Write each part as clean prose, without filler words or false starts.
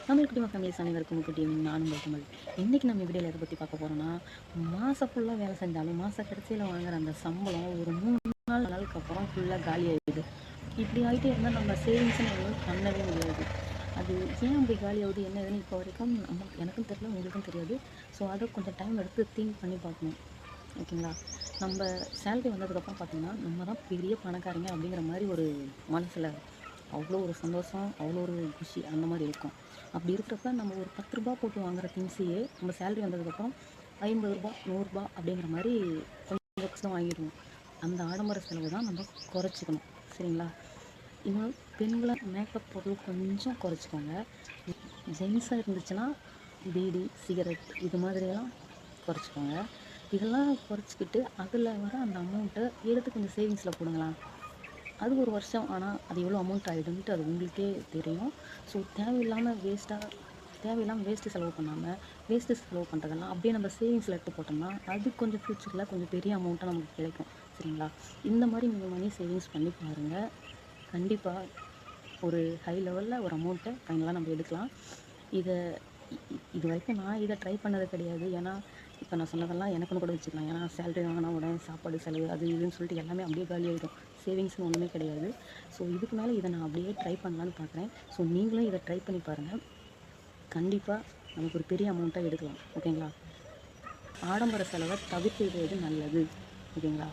Tamil குடிம families அனைவருக்கும் good evening. நான் உங்கள் தமிழ். இன்றைக்கி நம்ம வீடியோவில் எதை பற்றி பார்க்க போகிறோன்னா, மாதம் ஃபுல்லாக வேலை செஞ்சாலும் மாத கடைசியில் வாங்குற அந்த சம்பளம் ஒரு 3 நாளுக்கு அப்புறம் ஃபுல்லாக காலி ஆகிடுது. இப்படி ஆகிட்டே இருந்தால் நம்ம சேவிங்ஸ்னு எதுவும் பண்ணவே முடியாது. அது ஏன் அப்படி காலி ஆகுது என்ன ஏதுன்னு இப்போ வரைக்கும் எனக்கும் தெரியல, உங்களுக்கும் தெரியாது. ஸோ அதை கொஞ்சம் டைம் எடுத்து திங்க் பண்ணி பார்க்கணும். ஓகேங்களா? நம்ம சேலரி வந்ததுக்கப்புறம் பார்த்திங்கன்னா நம்ம தான் பெரிய பணக்காரங்க அப்படிங்கிற மாதிரி ஒரு மனசில் அவ்வளோ ஒரு சந்தோஷம், அவ்வளோ ஒரு குஷி அந்த மாதிரி இருக்கும். அப்படி இருக்கிறப்ப நம்ம ஒரு 10 ரூபா போட்டு வாங்குற திங்ஸையே நம்ம சேலரி வந்ததுக்கப்புறம் 50 ரூபா 100 ரூபா அப்படிங்கிற மாதிரி கொஞ்சம் கொஞ்சம் வாங்கிடுவோம். அந்த ஆடம்பர செலவு தான் நம்ம குறைச்சிக்கணும். சரிங்களா? இன்னும் பெண்களை மேக்கப் பொருள் கொஞ்சம் குறைச்சிக்கோங்க. ஜென்ஸாக இருந்துச்சுன்னா பீடி, சிகரெட் இது மாதிரியெல்லாம் குறைச்சிக்கோங்க. இதெல்லாம் குறைச்சிக்கிட்டு அதில் வர அந்த அமௌண்ட்டை எடுத்து கொஞ்சம் சேவிங்ஸில் போடுங்களா. அது ஒரு வருஷம் ஆனால் அது எவ்வளோ அமௌண்ட் ஆகிடும்ட்டு அது உங்களுக்கே தெரியும். ஸோ தேவையில்லாமல் வேஸ்ட்டு செலவு பண்ணாமல், வேஸ்ட்டு செலவு பண்ணுறதெல்லாம் அப்படியே நம்ம சேவிங்ஸில் எடுத்து போட்டோம்னா அது கொஞ்சம் ஃப்யூச்சரில் கொஞ்சம் பெரிய அமௌண்ட்டாக நமக்கு கிடைக்கும். சரிங்களா? இந்த மாதிரி நீங்கள் மணி சேவிங்ஸ் பண்ணி பாருங்கள். கண்டிப்பாக ஒரு ஹை லெவலில் ஒரு அமௌண்ட்டை ஃபைனலாக நம்ம எடுக்கலாம். இது வரைக்கும் நான் இதை ட்ரை பண்ணது கிடையாது. ஏன்னா இப்போ நான் சொன்னதெல்லாம் எனக்குன்னு கூட வச்சுக்கலாம். ஏன்னா சேலரி வாங்கினா உடனே சாப்பாடு செலவு அது இதுன்னு சொல்லிட்டு எல்லாமே அப்படியே காலி ஆகிடும். சேவிங்ஸ்னு ஒன்றுமே கிடையாது. ஸோ இதுக்கு மேலே இதை நான் அப்படியே ட்ரை பண்ணலான்னு பார்க்குறேன். ஸோ நீங்களும் இதை ட்ரை பண்ணி பாருங்கள். கண்டிப்பாக நமக்கு ஒரு பெரிய அமௌண்ட்டாக எடுக்கலாம். ஓகேங்களா? ஆடம்பர செலவை தவிர்த்துவிடுவது நல்லது. ஓகேங்களா?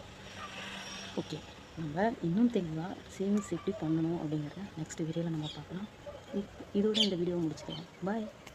ஓகே, நம்ம இன்னும் தெளிவாக சேவிங்ஸ் எப்படி பண்ணணும் அப்படிங்கிறத நெக்ஸ்ட் வீடியோவில் நம்ம பார்க்கலாம். இதோட இந்த வீடியோவை முடிச்சுக்கலாம். பாய்.